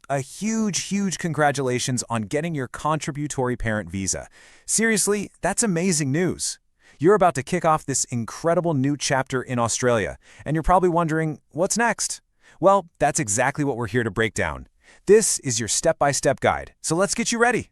A huge congratulations on getting your contributory parent visa. Seriously, that's amazing news. You're about to kick off this incredible new chapter in Australia, and you're probably wondering, what's next? Well, that's exactly what we're here to break down. This is your step-by-step guide, so let's get you ready.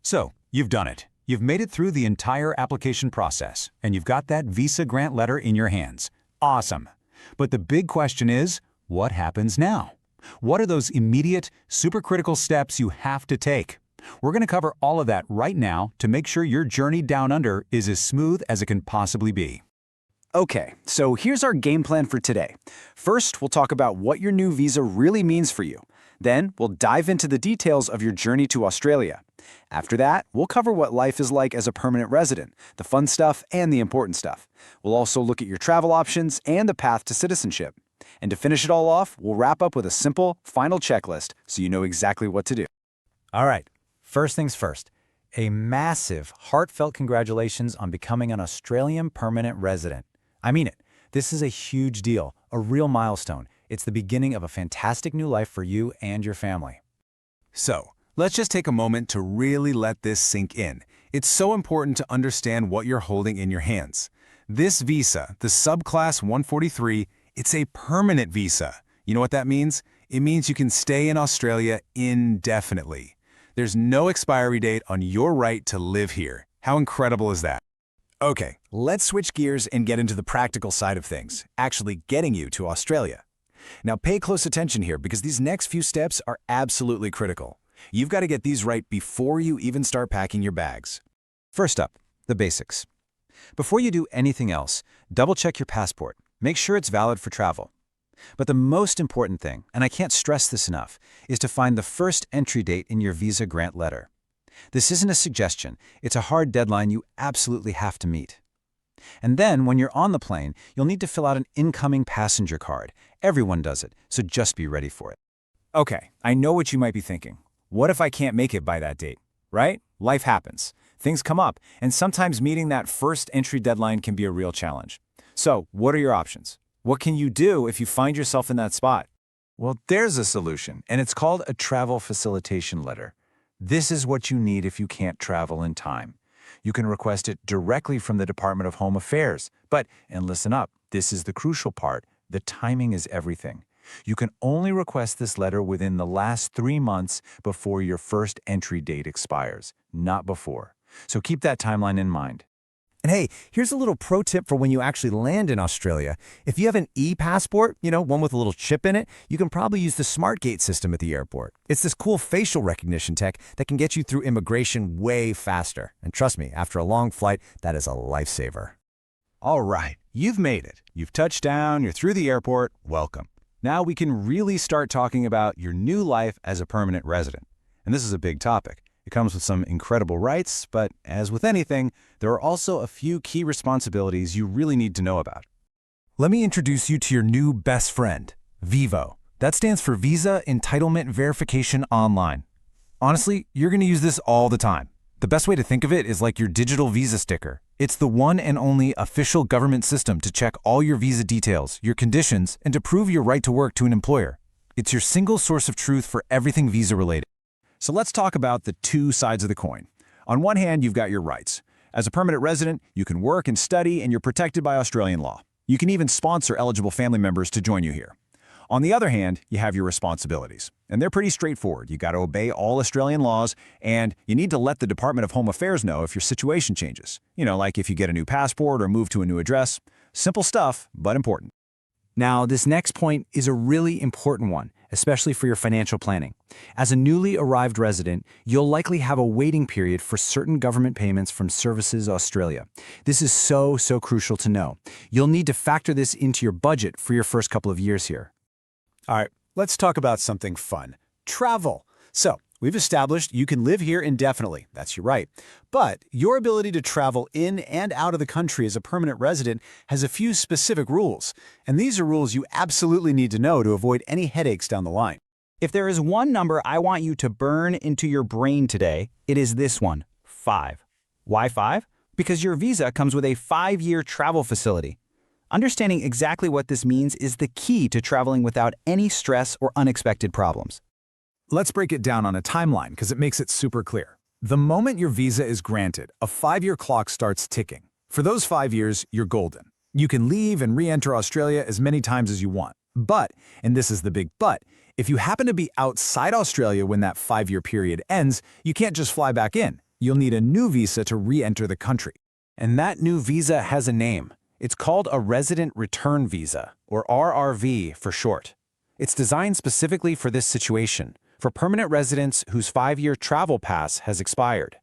So, you've done it. You've made it through the entire application process, and you've got that visa grant letter in your hands. Awesome. But the big question is, what happens now? What are those immediate, supercritical steps you have to take? We're going to cover all of that right now to make sure your journey down under is as smooth as it can possibly be. Okay, so here's our game plan for today. First, we'll talk about what your new visa really means for you. Then, we'll dive into the details of your journey to Australia. After that, we'll cover what life is like as a permanent resident, the fun stuff and the important stuff. We'll also look at your travel options and the path to citizenship. And to finish it all off, we'll wrap up with a simple, final checklist so you know exactly what to do. All right, first things first. A massive, heartfelt congratulations on becoming an Australian permanent resident. I mean it. This is a huge deal, a real milestone. It's the beginning of a fantastic new life for you and your family. So, let's just take a moment to really let this sink in. It's so important to understand what you're holding in your hands. This visa, the Subclass 143, it's a permanent visa. You know what that means? It means you can stay in Australia indefinitely. There's no expiry date on your right to live here. How incredible is that? Okay, let's switch gears and get into the practical side of things, actually getting you to Australia. Now pay close attention here because these next few steps are absolutely critical. You've got to get these right before you even start packing your bags. First up, the basics. Before you do anything else, double-check your passport. Make sure it's valid for travel. But the most important thing, and I can't stress this enough, is to find the first entry date in your visa grant letter. This isn't a suggestion. It's a hard deadline you absolutely have to meet. And then, when you're on the plane, you'll need to fill out an incoming passenger card. Everyone does it, so just be ready for it. Okay, I know what you might be thinking. What if I can't make it by that date? Right? Life happens. Things come up, and sometimes meeting that first entry deadline can be a real challenge. So, what are your options? What can you do if you find yourself in that spot? Well, there's a solution, and it's called a travel facilitation letter. This is what you need if you can't travel in time. You can request it directly from the Department of Home Affairs. But, and listen up, this is the crucial part, the timing is everything. You can only request this letter within the last 3 months before your first entry date expires, not before. So keep that timeline in mind. And hey, here's a little pro tip for when you actually land in Australia. If you have an e-passport, one with a little chip in it, you can probably use the SmartGate system at the airport. It's this cool facial recognition tech that can get you through immigration way faster. And trust me, after a long flight, that is a lifesaver. All right, you've made it. You've touched down, you're through the airport, welcome. Now we can really start talking about your new life as a permanent resident. And this is a big topic. It comes with some incredible rights, but as with anything, there are also a few key responsibilities you really need to know about. Let me introduce you to your new best friend, VEVO. That stands for Visa Entitlement Verification Online. Honestly, you're going to use this all the time. The best way to think of it is like your digital visa sticker. It's the one and only official government system to check all your visa details, your conditions, and to prove your right to work to an employer. It's your single source of truth for everything visa-related. So let's talk about the two sides of the coin. On one hand, you've got your rights. As a permanent resident, you can work and study, and you're protected by Australian law. You can even sponsor eligible family members to join you here. On the other hand, you have your responsibilities, and they're pretty straightforward. You got to obey all Australian laws, and you need to let the Department of Home Affairs know if your situation changes. Like if you get a new passport or move to a new address. Simple stuff, but important. Now, this next point is a really important one, especially for your financial planning. As a newly arrived resident, you'll likely have a waiting period for certain government payments from Services Australia. This is so crucial to know. You'll need to factor this into your budget for your first couple of years here. All right, let's talk about something fun. Travel. So, we've established you can live here indefinitely. That's your right. But your ability to travel in and out of the country as a permanent resident has a few specific rules. And these are rules you absolutely need to know to avoid any headaches down the line. If there is one number I want you to burn into your brain today, it is this one, 5. Why 5? Because your visa comes with a 5-year travel facility. Understanding exactly what this means is the key to traveling without any stress or unexpected problems. Let's break it down on a timeline because it makes it super clear. The moment your visa is granted, a 5-year clock starts ticking. For those 5 years, you're golden. You can leave and re-enter Australia as many times as you want. But, and this is the big but, if you happen to be outside Australia when that 5-year period ends, you can't just fly back in. You'll need a new visa to re-enter the country. And that new visa has a name. It's called a Resident Return Visa, or RRV for short. It's designed specifically for this situation, for permanent residents whose 5-year travel pass has expired.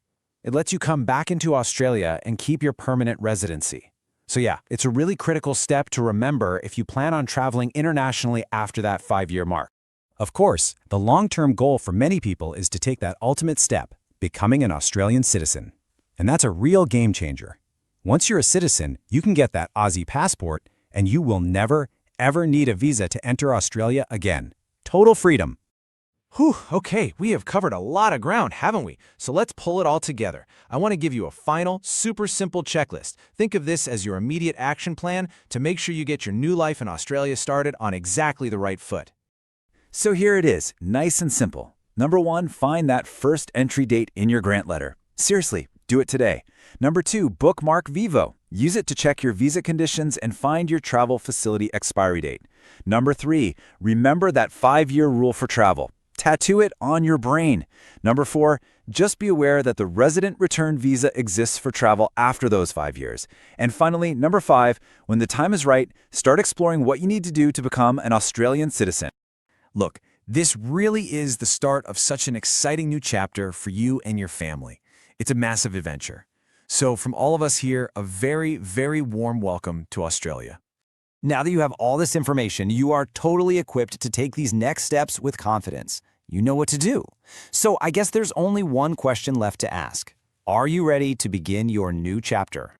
It lets you come back into Australia and keep your permanent residency. So yeah, it's a really critical step to remember if you plan on traveling internationally after that 5-year mark. Of course, the long-term goal for many people is to take that ultimate step, becoming an Australian citizen. And that's a real game changer. Once you're a citizen, you can get that Aussie passport, and you will never, ever need a visa to enter Australia again. Total freedom. Whew, okay, we have covered a lot of ground, haven't we? So let's pull it all together. I want to give you a final, super simple checklist. Think of this as your immediate action plan to make sure you get your new life in Australia started on exactly the right foot. So here it is, nice and simple. Number 1, find that first entry date in your grant letter. Seriously, do it today. Number 2, bookmark VEVO. Use it to check your visa conditions and find your travel facility expiry date. Number 3, remember that 5-year rule for travel. Tattoo it on your brain. Number 4, just be aware that the resident return visa exists for travel after those 5 years. And finally, number 5, when the time is right, start exploring what you need to do to become an Australian citizen. Look, this really is the start of such an exciting new chapter for you and your family. It's a massive adventure. So from all of us here, a very, very warm welcome to Australia. Now that you have all this information, you are totally equipped to take these next steps with confidence. You know what to do. So I guess there's only one question left to ask. Are you ready to begin your new chapter?